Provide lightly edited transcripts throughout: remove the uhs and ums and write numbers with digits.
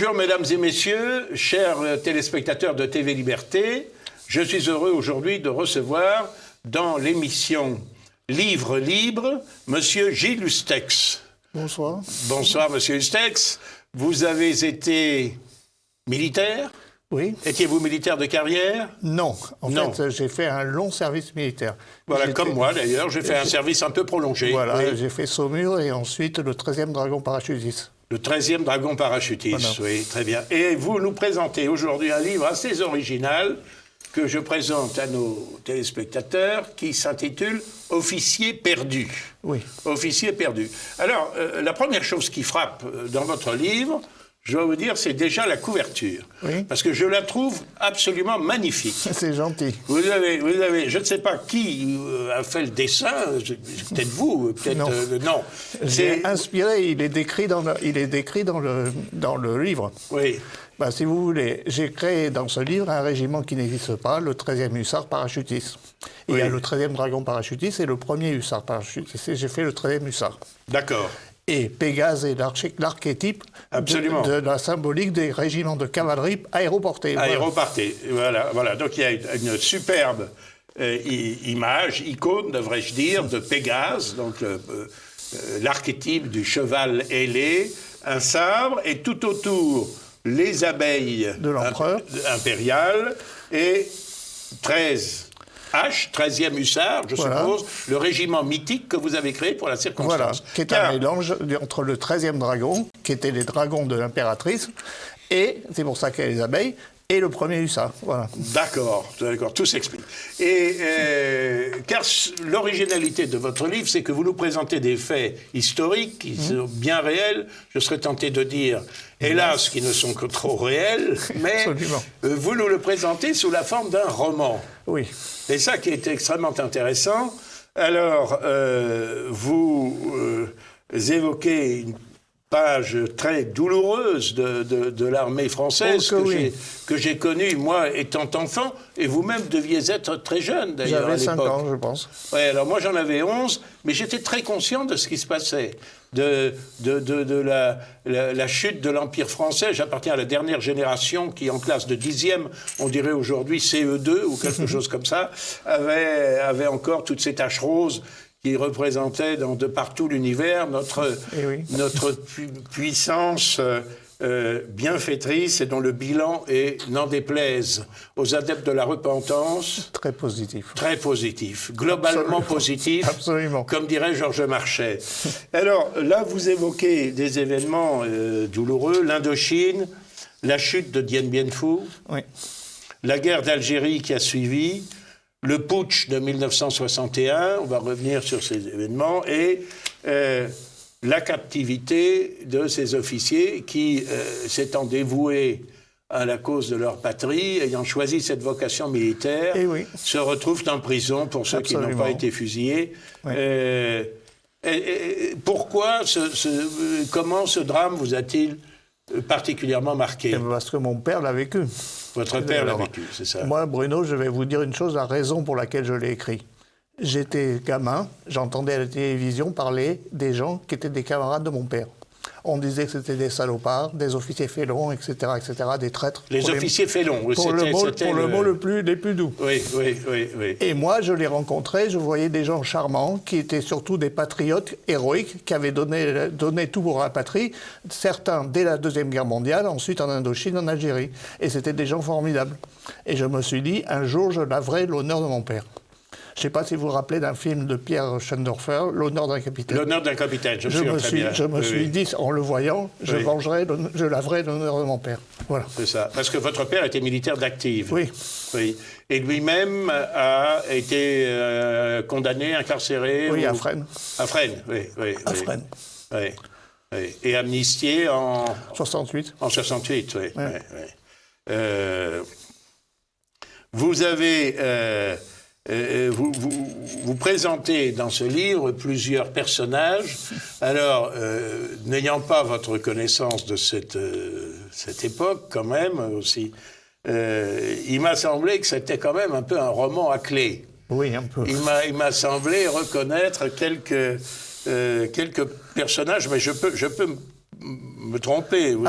Bonjour mesdames et messieurs, chers téléspectateurs de TV Liberté. Je suis heureux aujourd'hui de recevoir dans l'émission Livre libre, monsieur Gilles Hustex. Bonsoir. Bonsoir monsieur Hustex. Vous avez été militaire ? Oui. Étiez-vous militaire de carrière ? Non. Non. Fait, j'ai fait un long service militaire. Voilà, comme moi d'ailleurs, j'ai fait un service un peu prolongé. Voilà, oui. J'ai fait Saumur et ensuite le 13e dragon parachutiste. Le 13e dragon parachutiste, voilà. Oui, très bien. Et vous nous présentez aujourd'hui un livre assez original que je présente à nos téléspectateurs qui s'intitule « Officier perdu ». Oui. Officier perdu. Alors, la première chose qui frappe dans votre livre, je dois vous dire, c'est déjà la couverture. Oui. Parce que je la trouve absolument magnifique. C'est gentil. Vous avez, je ne sais pas qui a fait le dessin, peut-être vous, peut-être... non. J'ai inspiré, il est décrit dans le livre. Oui. Ben, si vous voulez, j'ai créé dans ce livre un régiment qui n'existe pas, le 13e hussard parachutiste. Il y a le 13e dragon parachutiste et le 1er hussard parachutiste. J'ai fait le 13e hussard. D'accord. Et Pégase est l'archétype de la symbolique des régiments de cavalerie aéroportés. Aéroportés, voilà. Donc il y a une superbe image, icône, devrais-je dire, de Pégase, donc l'archétype du cheval ailé, un sabre, et tout autour, les abeilles de l'empereur impériales, et 13e hussard, je suppose, le régiment mythique que vous avez créé pour la circonstance. Voilà, qui est un mélange entre le 13e dragon, qui étaient les dragons de l'impératrice, et, c'est pour ça qu'il y a les abeilles, et le 1er hussard. Voilà. D'accord, tout s'explique. Et car l'originalité de votre livre, c'est que vous nous présentez des faits historiques qui sont bien réels, je serais tenté de dire, hélas, qui ne sont que trop réels, mais vous nous le présentez sous la forme d'un roman. Oui. C'est ça qui est extrêmement intéressant. Alors, vous évoquez une page très douloureuse de l'armée française que j'ai connue, moi, étant enfant, et vous-même deviez être très jeune, d'ailleurs, à l'époque. J'avais 5 ans, je pense. Oui, alors moi, j'en avais 11, mais j'étais très conscient de ce qui se passait, de la chute de l'Empire français. J'appartiens à la dernière génération qui, en classe de 10e, on dirait aujourd'hui CE2 ou quelque chose comme ça, avait encore toutes ces taches roses qui représentait de partout l'univers notre puissance bienfaitrice et dont le bilan est, n'en déplaise aux adeptes de la repentance... Très positif. Très positif. Globalement positif. Absolument. Comme dirait Georges Marchais. Alors, là, vous évoquez des événements douloureux. L'Indochine, la chute de Dien Bien Phu, la guerre d'Algérie qui a suivi, le putsch de 1961, on va revenir sur ces événements, et la captivité de ces officiers qui, s'étant dévoués à la cause de leur patrie, ayant choisi cette vocation militaire, se retrouvent en prison pour ceux qui n'ont pas été fusillés. Pourquoi, comment ce drame vous a-t-il particulièrement marqué? Parce que mon père l'a vécu. Votre père l'a vécu, c'est ça. Moi, Bruno, je vais vous dire une chose, la raison pour laquelle je l'ai écrit. J'étais gamin, j'entendais à la télévision parler des gens qui étaient des camarades de mon père. On disait que c'était des salopards, des officiers félons, etc., des traîtres. Les officiers félons, pour le mot les plus doux. Oui. Et moi, je les rencontrais, je voyais des gens charmants, qui étaient surtout des patriotes héroïques, qui avaient donné tout pour la patrie, certains dès la Deuxième Guerre mondiale, ensuite en Indochine, en Algérie. Et c'était des gens formidables. Et je me suis dit, un jour, je laverai l'honneur de mon père. Je ne sais pas si vous vous rappelez d'un film de Pierre Schendorfer, L'honneur d'un capitaine. L'honneur d'un capitaine, je me suis dit, en le voyant, je laverai l'honneur de mon père. Voilà. C'est ça. Parce que votre père était militaire d'active. Oui. Et lui-même a été condamné, incarcéré. Oui, à Fresnes. À Fresnes, oui. À Fresnes. Oui. Et amnistié en... 68. En 68, oui. Vous avez... vous présentez dans ce livre plusieurs personnages. Alors, n'ayant pas votre connaissance de cette époque, quand même, aussi, il m'a semblé que c'était quand même un peu un roman à clé. Oui, un peu. Il m'a semblé reconnaître quelques personnages, mais je peux me tromper. Vous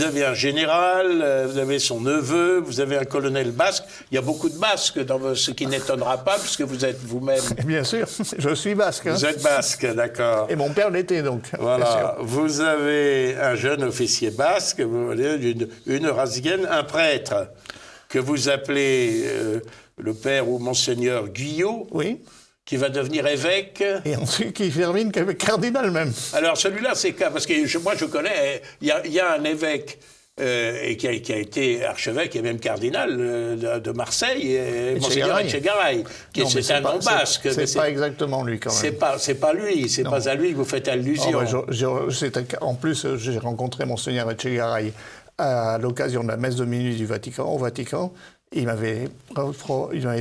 avez un général, vous avez son neveu, vous avez un colonel basque. Il y a beaucoup de basques, ce qui n'étonnera pas, puisque vous êtes vous-même... Bien sûr, je suis basque. Vous êtes basque, d'accord. Et mon père l'était, donc. Voilà. Vous avez un jeune officier basque, une Razienne, un prêtre, que vous appelez le père ou monseigneur Guyot. Oui. Qui va devenir évêque. Et ensuite qui termine cardinal même. Alors celui-là, c'est parce que moi je connais, il y a un évêque et qui a été archevêque et même cardinal de Marseille, Monseigneur Etchegaray, c'est un nom basque. C'est pas exactement lui quand même. C'est pas lui, c'est pas à lui que vous faites allusion. En plus, j'ai rencontré Monseigneur Etchegaray à l'occasion de la messe de minuit du Vatican, au Vatican. Il m'avait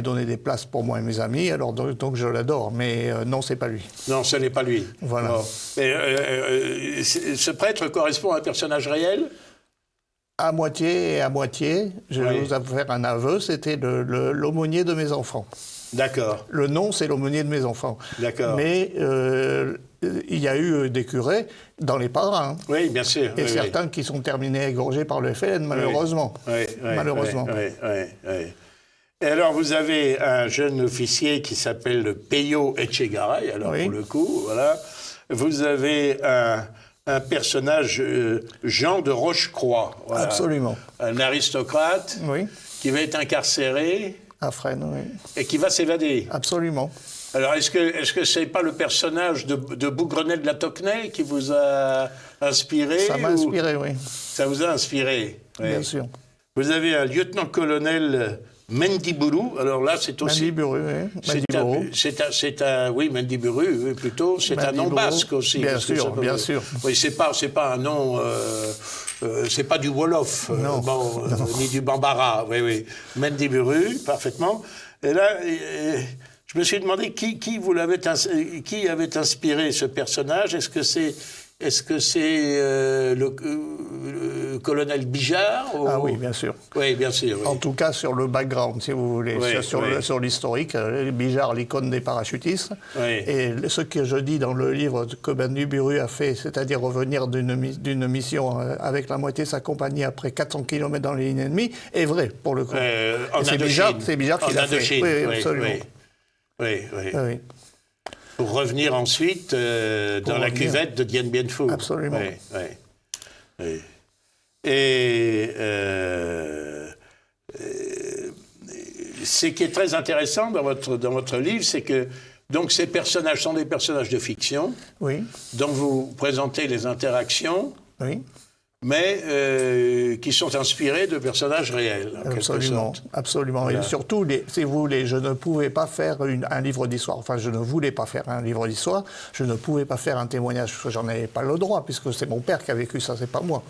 donné des places pour moi et mes amis, alors donc je l'adore, mais non, c'est pas lui. Non, ce n'est pas lui. Voilà. Bon. Ce prêtre correspond à un personnage réel ? À moitié et à moitié. Je vais vous faire un aveu, c'était l'aumônier de mes enfants. D'accord. Le nom, c'est l'aumônier de mes enfants. D'accord. Mais il y a eu des curés dans les parrains. Oui, bien sûr. Et certains qui sont terminés égorgés par le FLN, malheureusement. Malheureusement. Et alors, vous avez un jeune officier qui s'appelle le Peyo Etchegaray, alors pour le coup, voilà. Vous avez un personnage, Jean de Rochecroix. Voilà. Absolument. Un aristocrate qui va être incarcéré. À Fresnes, oui. Et qui va s'évader. Absolument. Alors, est-ce que c'est pas le personnage de Bougrenet de la Tocnay qui vous a inspiré? Ça m'a inspiré, oui. Ça vous a inspiré, oui. Bien sûr. Vous avez un lieutenant-colonel Mendiburu. Alors là, c'est aussi... Mendiburu, oui. C'est un... Oui, Mendiburu, oui, plutôt. C'est un nom basque aussi. Bien sûr, bien sûr. Oui, c'est pas un nom... c'est pas du Wolof, ni du Bambara. Oui, oui. Mendiburu, parfaitement. Et là... je me suis demandé qui avait inspiré ce personnage. Est-ce que c'est le colonel Bijard ou... Ah oui, bien sûr. Oui, bien sûr. Oui. En tout cas, sur le background, si vous voulez, sur l'historique, Bijard, l'icône des parachutistes. Oui. Et ce que je dis dans le livre que Mendiburu a fait, c'est-à-dire revenir d'une mission avec la moitié de sa compagnie après 400 km dans les lignes ennemies, est vrai, pour le coup. C'est Bijard qui l'a fait. Oui, absolument. Oui. Pour revenir ensuite dans la cuvette de Dien Bien Phu. Absolument. Oui. Et ce qui est très intéressant dans votre livre, c'est que donc ces personnages sont des personnages de fiction, dont vous présentez les interactions. Oui. Mais qui sont inspirés de personnages réels, en quelque sorte. Absolument. Voilà. Et surtout, si vous voulez, je ne pouvais pas faire un livre d'histoire. Enfin, je ne voulais pas faire un livre d'histoire. Je ne pouvais pas faire un témoignage, parce que j'en avais pas le droit, puisque c'est mon père qui a vécu ça, c'est pas moi.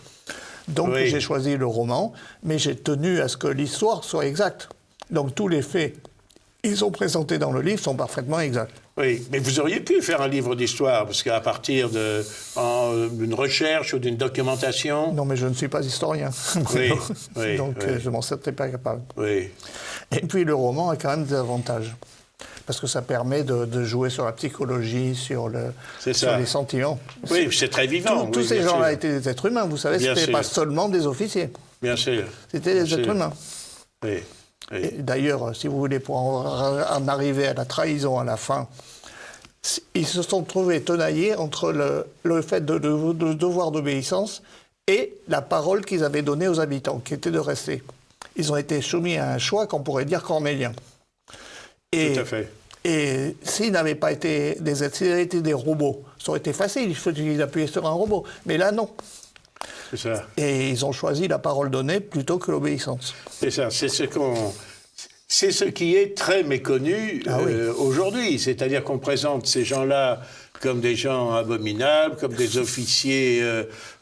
Donc, j'ai choisi le roman, mais j'ai tenu à ce que l'histoire soit exacte. Donc, tous les faits qu'ils sont présentés dans le livre sont parfaitement exacts. Oui, mais vous auriez pu faire un livre d'histoire, parce qu'à partir d'une recherche ou d'une documentation... Non, mais je ne suis pas historien. Donc, je ne m'en sentais pas capable. Oui. Et puis, le roman a quand même des avantages. Parce que ça permet de jouer sur la psychologie, sur les sentiments. Oui, c'est très vivant. Tous ces gens-là étaient des êtres humains, vous savez, ce n'était pas seulement des officiers. Bien sûr. C'était des êtres humains. Oui. D'ailleurs, si vous voulez, pour en arriver à la trahison à la fin, ils se sont trouvés tenaillés entre le fait de devoir d'obéissance et la parole qu'ils avaient donnée aux habitants, qui était de rester. Ils ont été soumis à un choix qu'on pourrait dire cornélien. Tout à fait. Et s'ils n'avaient pas été des robots, ça aurait été facile, il faut qu'ils appuyaient sur un robot. Mais là, non. C'est ça. Et ils ont choisi la parole donnée plutôt que l'obéissance. C'est ça, c'est ce qui est très méconnu aujourd'hui. C'est-à-dire qu'on présente ces gens-là comme des gens abominables, comme des officiers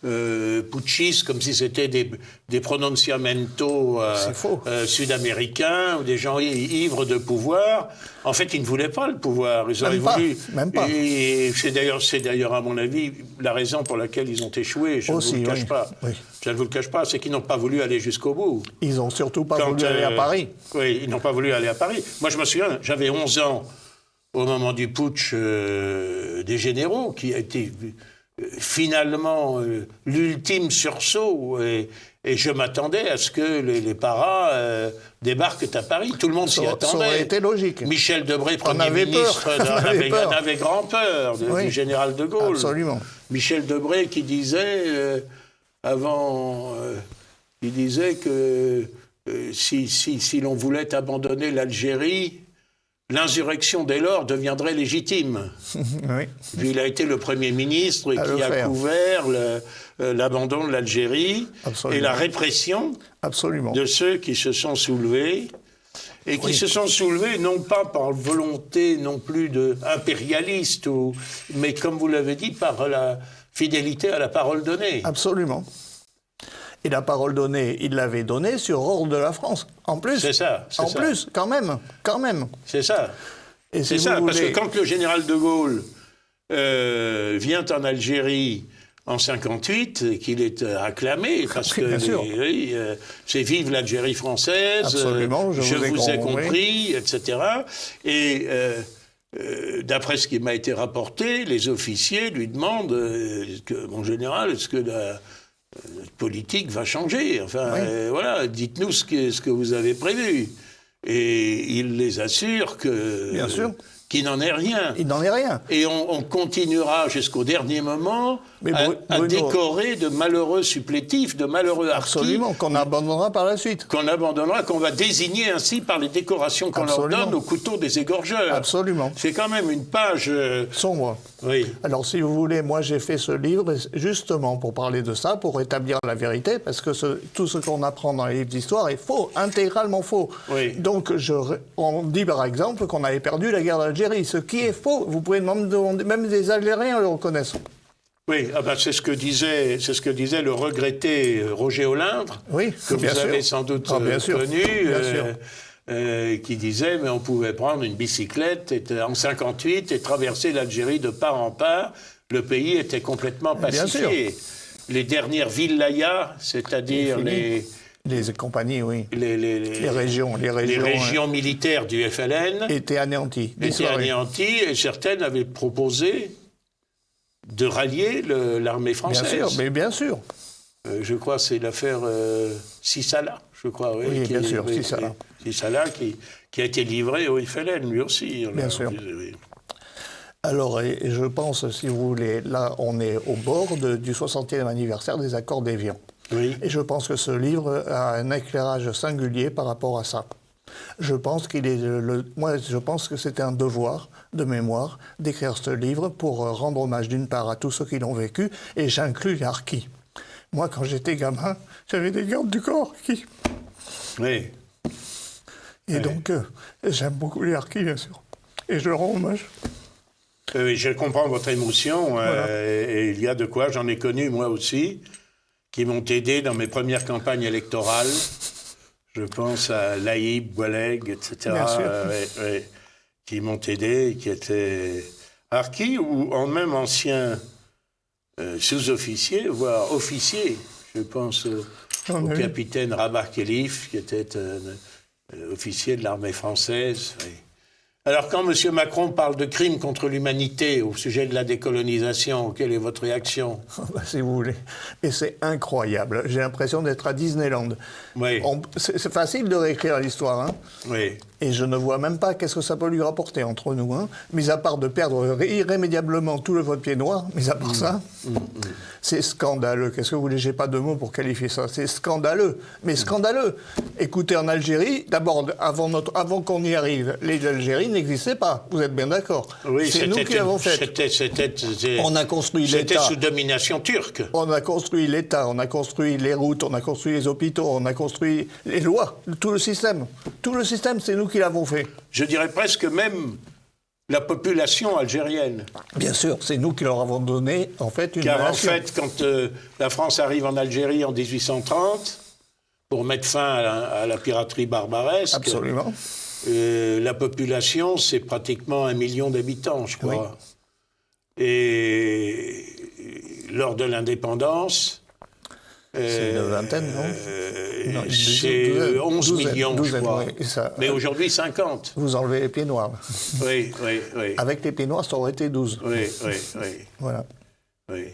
putschistes, comme si c'était des pronunciamentos sud-américains, ou des gens ivres de pouvoir. En fait, ils ne voulaient pas le pouvoir. Ils auraient voulu. Même pas. Et c'est d'ailleurs, à mon avis, la raison pour laquelle ils ont échoué. Je ne vous le cache pas. Oui. Je ne vous le cache pas, c'est qu'ils n'ont pas voulu aller jusqu'au bout. Ils n'ont surtout pas voulu aller à Paris. Oui, ils n'ont pas voulu aller à Paris. Moi, je me souviens, j'avais 11 ans au moment du putsch des généraux, qui a été finalement l'ultime sursaut. Et je m'attendais à ce que les paras débarquent à Paris. Tout le monde s'y attendait. Ça aurait été logique. Michel Debré, Premier ministre, en avait grand peur du général de Gaulle. Absolument. Michel Debré qui disait, il disait que si l'on voulait abandonner l'Algérie, l'insurrection dès lors deviendrait légitime. Oui. Puis il a été le Premier ministre qui a couvert l'abandon de l'Algérie et la répression de ceux qui se sont soulevés, et qui se sont soulevés non pas par volonté non plus impérialiste, mais comme vous l'avez dit, par la fidélité à la parole donnée. Absolument. Et la parole donnée, il l'avait donnée sur ordre de la France. En plus. C'est ça. En plus, quand même. C'est ça. Et c'est ça, parce que quand le général de Gaulle vient en Algérie en 58, qu'il est acclamé, parce que c'est vive l'Algérie française, absolument, je vous ai compris, etc. Et d'après ce qui m'a été rapporté, les officiers lui demandent, mon général, est-ce que la politique va changer? Enfin, voilà, dites-nous ce que vous avez prévu. Et il les assure qu'il n'en est rien. Il n'en est rien. Et on continuera jusqu'au dernier moment à décorer de malheureux supplétifs, de malheureux harkis. Absolument, qu'on abandonnera par la suite. Qu'on va désigner ainsi par les décorations qu'on leur donne au couteau des égorgeurs. Absolument. C'est quand même une page... sombre. Oui. Alors, si vous voulez, moi, j'ai fait ce livre justement pour parler de ça, pour établir la vérité, parce que tout ce qu'on apprend dans les livres d'histoire est faux, intégralement faux. Oui. Donc, on dit par exemple qu'on avait perdu la guerre d'Algérie, ce qui est faux. Vous pouvez même demander, même des Algériens le reconnaissent. Oui, c'est ce que disait le regretté Roger Olindre, que vous avez sans doute connu, qui disait mais on pouvait prendre une bicyclette en 58 et traverser l'Algérie de part en part. Le pays était complètement pacifié. Les dernières vilayas, c'est-à-dire les compagnies, les régions militaires du FLN étaient anéanties. Et certaines avaient proposé de rallier l'armée française. Bien sûr. Je crois que c'est l'affaire Sissala, je crois. Oui, bien sûr, Sissala. Sissala qui a été livré au FLN, lui aussi. Bien sûr. Alors, je pense, si vous voulez, là, on est au bord du 60e anniversaire des accords d'Évian. Oui. Et je pense que ce livre a un éclairage singulier par rapport à ça. Je pense je pense que c'était un devoir de mémoire d'écrire ce livre pour rendre hommage d'une part à tous ceux qui l'ont vécu, et j'inclus les harkis. Moi, quand j'étais gamin, j'avais des gardes du corps qui... Oui. Et donc, j'aime beaucoup les harkis, bien sûr. Et je leur rends hommage. Oui, je comprends votre émotion. Voilà. Et il y a de quoi, j'en ai connu moi aussi, qui m'ont aidé dans mes premières campagnes électorales. Je pense à Laïb, Boualeg, etc. Qui m'ont aidé, qui étaient harkis ou même anciens sous-officiers, voire officiers. Je pense au capitaine Rabat Khelif, qui était officier de l'armée française. Oui. Alors, quand M. Macron parle de crimes contre l'humanité au sujet de la décolonisation, quelle est votre réaction? Si vous voulez. Mais c'est incroyable. J'ai l'impression d'être à Disneyland. Oui. C'est facile de réécrire l'histoire. Hein. Oui. Et je ne vois même pas qu'est-ce que ça peut lui rapporter entre nous. Hein. Mis à part de perdre irrémédiablement tout le vote pied noir, mis à part ça, c'est scandaleux. Qu'est-ce que vous voulez? J'ai pas de mots pour qualifier ça. C'est scandaleux. Mais scandaleux. Écoutez, en Algérie, d'abord, avant qu'on y arrive, les Algériens n'existaient pas. Vous êtes bien d'accord? Oui, c'est nous qui l'avons fait. On a construit l'État. C'était sous domination turque. On a construit l'État, on a construit les routes, on a construit les hôpitaux, on a construit les lois, tout le système. Tout le système, c'est nous qui l'avons fait. Je dirais presque même la population algérienne. Bien sûr, c'est nous qui leur avons donné, en fait, une Car nation. en fait, quand la France arrive en Algérie en 1830, pour mettre fin à la piraterie barbaresque... Absolument. La population, c'est pratiquement 1 million d'habitants, je crois. Oui. Et lors de l'indépendance... c'est une vingtaine, non, c'est 11 millions, je crois. Oui, ça, mais aujourd'hui, 50. Vous enlevez les pieds noirs. Oui. Avec les pieds noirs, ça aurait été 12. Oui. Voilà. Oui.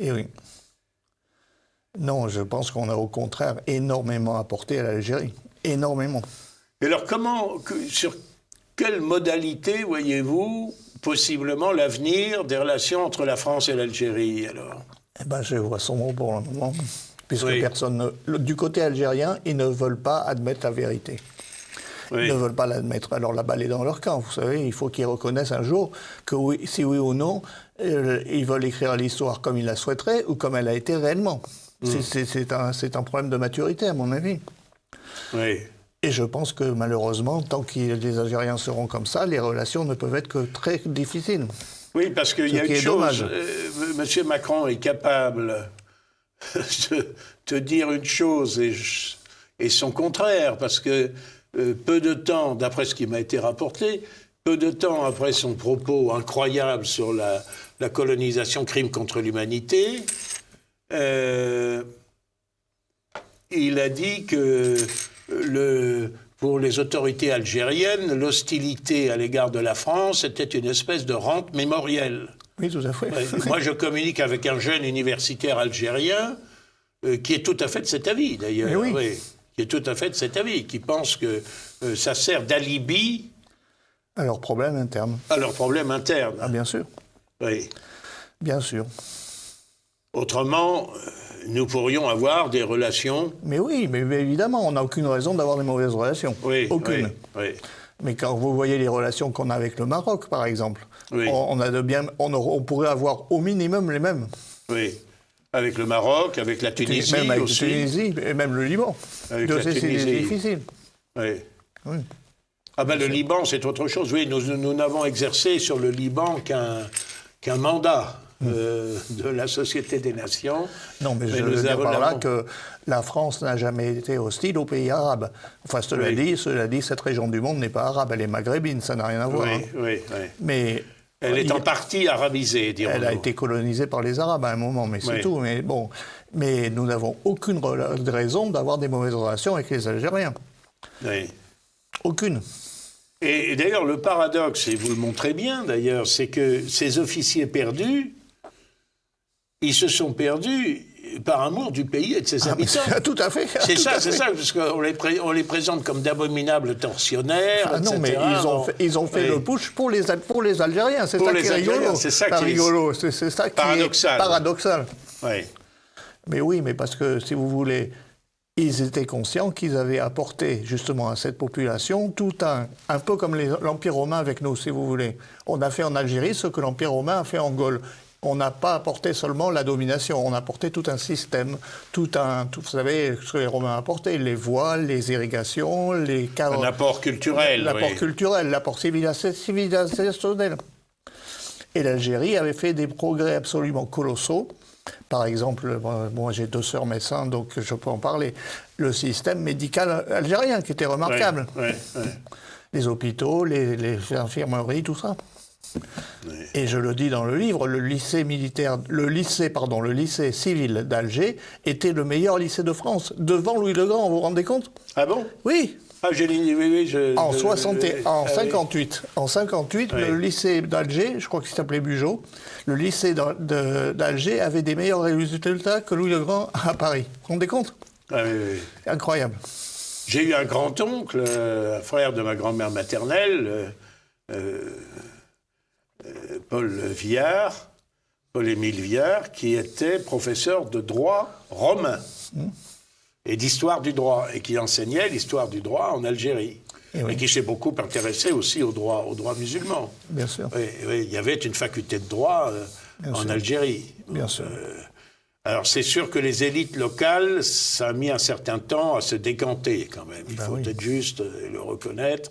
Et oui. Non, je pense qu'on a au contraire énormément apporté à l'Algérie. Énormément. Et alors, sur quelle modalité voyez-vous possiblement l'avenir des relations entre la France et l'Algérie, alors? Eh ben, je vois son mot pour le moment. Puisque Oui. du côté algérien, ils ne veulent pas admettre la vérité. Oui. Ils ne veulent pas l'admettre. Alors la balle est dans leur camp, vous savez. Il faut qu'ils reconnaissent un jour que oui, si oui ou non, ils veulent écrire l'histoire comme ils la souhaiteraient ou comme elle a été réellement. C'est un problème de maturité, à mon avis. Oui. Et je pense que malheureusement, tant que les Algériens seront comme ça, les relations ne peuvent être que très difficiles. Oui, parce qu'il y a une chose. Monsieur Macron est capable de te dire une chose et son contraire, parce que peu de temps, d'après ce qui m'a été rapporté, peu de temps après son propos incroyable sur la colonisation, crime contre l'humanité, il a dit que pour les autorités algériennes, l'hostilité à l'égard de la France était une espèce de rente mémorielle. Oui, tout à fait. Moi, je communique avec un jeune universitaire algérien qui est tout à fait de cet avis, d'ailleurs. Oui. Qui est tout à fait de cet avis, qui pense que ça sert d'alibi à leurs problèmes internes. À leurs problèmes internes. Ah, bien sûr. Oui. Bien sûr. Autrement, nous pourrions avoir des relations... Mais oui, mais évidemment, on n'a aucune raison d'avoir des mauvaises relations. Oui, aucune. Oui. Mais quand vous voyez les relations qu'on a avec le Maroc, par exemple, oui. on pourrait avoir au minimum les mêmes. Oui. Avec le Maroc, avec la Tunisie même avec aussi. la Tunisie, et même le Liban. Avec la Tunisie. C'est difficile. Oui. Oui. Ah ben le Liban, c'est autre chose. Oui, nous n'avons exercé sur le Liban qu'un mandat de la Société des Nations. Non, mais je veux dire par là que la France n'a jamais été hostile aux pays arabes. Enfin, cela dit, cette région du monde n'est pas arabe, elle est maghrébine, ça n'a rien à voir. Oui. Mais... Elle est en partie arabisée, dirons-nous. Elle a été colonisée par les Arabes à un moment, mais c'est tout. Mais bon, mais nous n'avons aucune raison d'avoir des mauvaises relations avec les Algériens. Oui. Aucune. Et d'ailleurs, le paradoxe, et vous le montrez bien d'ailleurs, c'est que ces officiers perdus, ils se sont perdus par amour du pays et de ses habitants. Tout à fait. C'est ça, parce qu'on les présente comme d'abominables tortionnaires, etc. Non, mais ils ont fait le push pour les Algériens. C'est ça qui est rigolo. C'est ça qui est C'est ça qui paradoxal. est paradoxal. Oui. Mais oui, mais parce que, si vous voulez, ils étaient conscients qu'ils avaient apporté justement à cette population tout un peu comme l'Empire romain avec nous, si vous voulez. On a fait en Algérie ce que l'Empire romain a fait en Gaule. On n'a pas apporté seulement la domination, on a apporté tout un système, vous savez ce que les Romains ont apporté, les voies, les irrigations, les cadres... Un apport culturel. L'apport culturel, l'apport civilisationnel. Et l'Algérie avait fait des progrès absolument colossaux. Par exemple, moi j'ai 2 sœurs médecins, donc je peux en parler. Le système médical algérien qui était remarquable. Oui. Les hôpitaux, les infirmeries, tout ça. Oui. Et je le dis dans le livre, le lycée civil d'Alger était le meilleur lycée de France, devant Louis le Grand, vous vous rendez compte? Ah bon? Oui. Ah, En 58, le lycée d'Alger, je crois qu'il s'appelait Bugeaud, le lycée d'Alger avait des meilleurs résultats que Louis le Grand à Paris. Vous vous rendez compte? Ah oui. Incroyable. J'ai eu un grand-oncle, frère de ma grand-mère maternelle, Paul-Émile Viard, qui était professeur de droit romain et d'histoire du droit, et qui enseignait l'histoire du droit en Algérie. Et qui s'est beaucoup intéressé aussi au droit musulman. Bien sûr. Oui, il y avait une faculté de droit en Algérie. Bien sûr. Alors c'est sûr que les élites locales, ça a mis un certain temps à se décanter quand même. Il faut être juste et le reconnaître.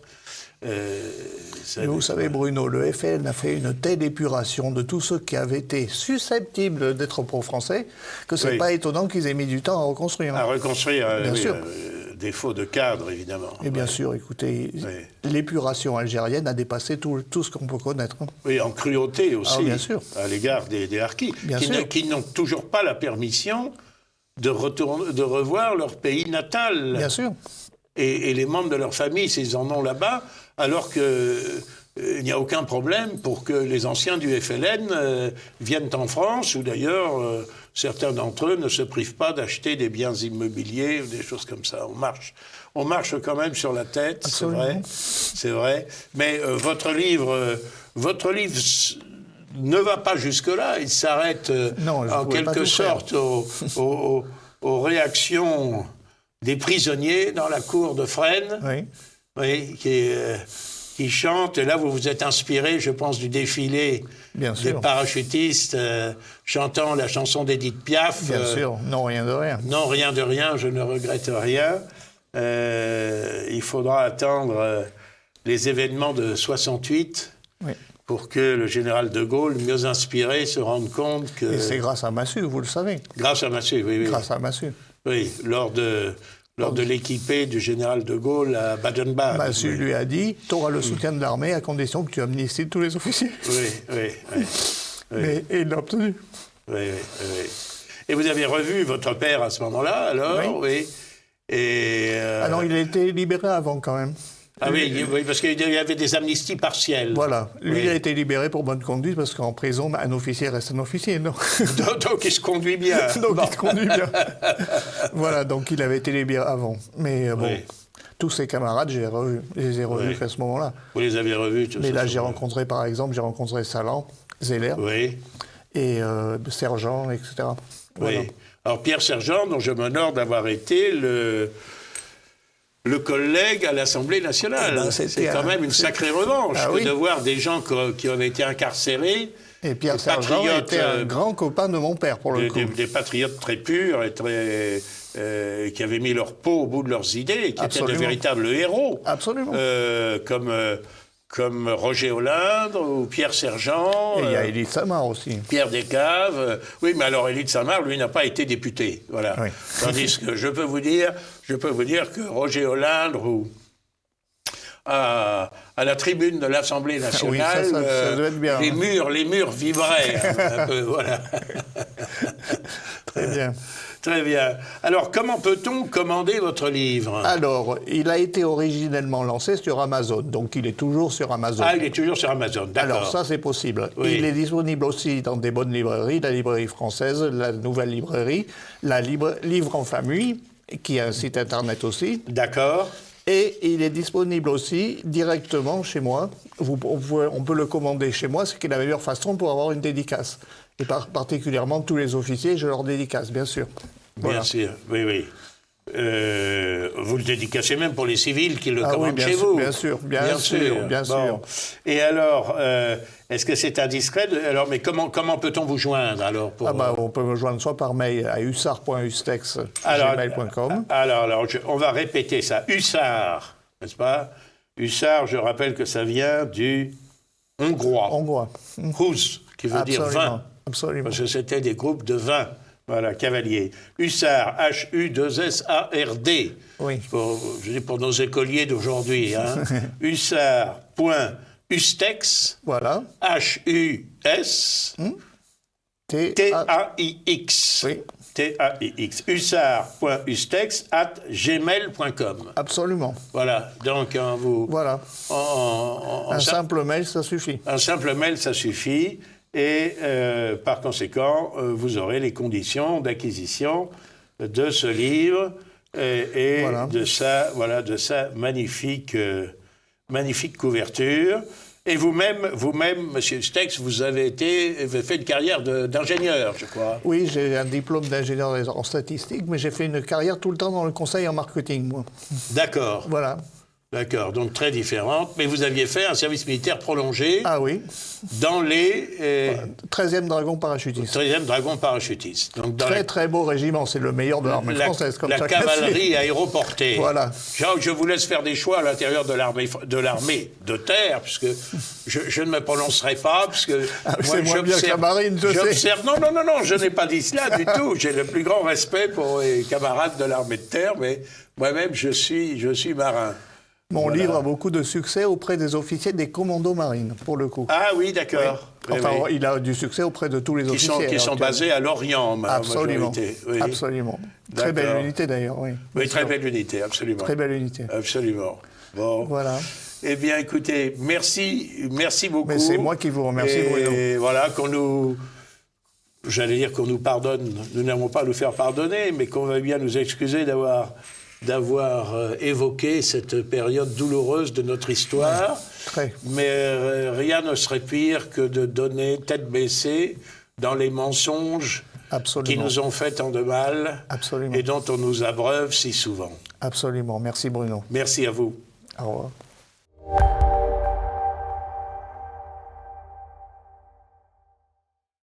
Mais vous savez, Bruno, le FN a fait une telle épuration de tous ceux qui avaient été susceptibles d'être pro-français que c'est pas étonnant qu'ils aient mis du temps à reconstruire. À reconstruire, bien sûr. Défaut de cadre, évidemment. Et bien sûr, écoutez, l'épuration algérienne a dépassé tout ce qu'on peut connaître. Oui, en cruauté aussi, bien sûr. À l'égard des harkis, qui n'ont toujours pas la permission de revoir leur pays natal. Bien sûr. Et les membres de leur famille, s'ils en ont là-bas, alors que il n'y a aucun problème pour que les anciens du FLN viennent en France, où d'ailleurs certains d'entre eux ne se privent pas d'acheter des biens immobiliers ou des choses comme ça. On marche quand même sur la tête, c'est vrai. Mais votre livre ne va pas jusque-là. Il s'arrête en quelque sorte aux réactions des prisonniers dans la cour de Fresnes, qui chantent. Et là, vous vous êtes inspiré, je pense, du défilé des parachutistes chantant la chanson d'Édith Piaf. Bien sûr, non, rien de rien. Non, rien de rien, je ne regrette rien. Il faudra attendre les événements de 68 pour que le général de Gaulle, mieux inspiré, se rende compte que... Et c'est grâce à Massu, vous le savez. Grâce à Massu, oui. Grâce à Massu. Oui, lors de l'équipée du général de Gaulle à Baden-Baden. Massu lui a dit, tu auras le soutien de l'armée à condition que tu amnisties tous les officiers. Et il l'a obtenu. Oui. Et vous avez revu votre père à ce moment-là, alors? Oui. Alors, il a été libéré avant, quand même. Ah oui, parce qu'il y avait des amnisties partielles. Voilà. Lui, il a été libéré pour bonne conduite, parce qu'en prison, un officier reste un officier, non? Donc, il se conduit bien. Il se conduit bien. Voilà, donc il avait été libéré avant. Mais tous ses camarades, je les ai revus qu'à ce moment-là. Vous les avez revus, tous. Mais là, j'ai rencontré, par exemple, Salan, Zeller, et Sergent, etc. Voilà. Oui. Alors, Pierre Sergent, dont je m'honore d'avoir été le collègue à l'Assemblée nationale. C'est quand même une sacrée revanche de voir des gens qui ont été incarcérés. Et Pierre Sergent était un grand copain de mon père, pour le coup. Des patriotes très purs et qui avaient mis leur peau au bout de leurs idées et qui étaient de véritables héros. Absolument. Comme Roger Olindre ou Pierre Sergent. Et il y a Élie de Samar aussi. Pierre Descaves. Oui, mais alors Élie de Samar, lui, n'a pas été député. Voilà. Oui. Tandis que je peux vous dire que Roger Olindre à la tribune de l'Assemblée nationale, ça doit être bien, les murs vibraient un peu, voilà. Très bien. Très bien. Alors, comment peut-on commander votre livre? Alors, il a été originellement lancé sur Amazon, donc il est toujours sur Amazon. Ah, il est toujours sur Amazon, d'accord. Alors, ça, c'est possible. Oui. Il est disponible aussi dans des bonnes librairies, la librairie française, la Nouvelle Librairie, la Livre en Famille, qui a un site internet aussi. D'accord. Et il est disponible aussi directement chez moi. On peut le commander chez moi, ce qui est la meilleure façon pour avoir une dédicace. Et particulièrement tous les officiers, je leur dédicace, bien sûr. Bien sûr, oui. Vous le dédicacez même pour les civils qui le commandent chez vous. Bien sûr. Et alors, est-ce que c'est indiscret mais comment peut-on vous joindre alors on peut me joindre soit par mail à hussard.hustex@gmail.com. Alors, on va répéter ça. Hussard, n'est-ce pas? Hussard, je rappelle que ça vient du hongrois. Hus, qui veut dire vin. Absolument. Parce que c'était des groupes de vin. Voilà, cavalier. Hussard, H-U-2-S-A-R-D. Oui. Pour nos écoliers d'aujourd'hui. Hein. Hussard.hustex. Voilà. H-U-S. T-A-I-X. Oui. T-A-I-X. Hussard.hustex@gmail.com. Absolument. Voilà. Donc, Voilà. Un simple mail, ça suffit. Un simple mail, ça suffit. Et par conséquent, vous aurez les conditions d'acquisition de ce livre et de sa magnifique couverture. Et vous-même, Monsieur Hustex, vous avez fait une carrière d'ingénieur, je crois. Oui, j'ai un diplôme d'ingénieur en statistique, mais j'ai fait une carrière tout le temps dans le conseil en marketing, moi. D'accord. Voilà. D'accord, donc très différente. Mais vous aviez fait un service militaire prolongé. Ah oui. Dans les... 13e dragon parachutiste. 13e dragon parachutiste. Donc très beau régiment, c'est le meilleur de l'armée française. Comme la cavalerie aéroportée. Voilà. Je vous laisse faire des choix à l'intérieur de l'armée de terre, puisque je ne me prononcerai pas, puisque... c'est moins bien que la marine, je sais. Non, je n'ai pas dit cela du tout. J'ai le plus grand respect pour les camarades de l'armée de terre, mais moi-même, je suis marin. Mon livre a beaucoup de succès auprès des officiers des commandos marines, pour le coup. Ah oui, d'accord. Oui. Il a du succès auprès de tous les officiers. Qui sont basés à Lorient, absolument. Oui. Absolument. Très belle unité, d'ailleurs, oui. Oui, très belle unité, absolument. Très belle unité. Absolument. Bon. Voilà. Eh bien, écoutez, merci beaucoup. Mais c'est moi qui vous remercie, Bruno. Et voilà, j'allais dire qu'on nous pardonne, nous n'avons pas à nous faire pardonner, mais qu'on va bien nous excuser d'avoir évoqué cette période douloureuse de notre histoire. Très. Mais rien ne serait pire que de donner tête baissée dans les mensonges qui nous ont fait tant de mal. Absolument. Et dont on nous abreuve si souvent. Absolument. Merci Bruno. Merci à vous. Au revoir.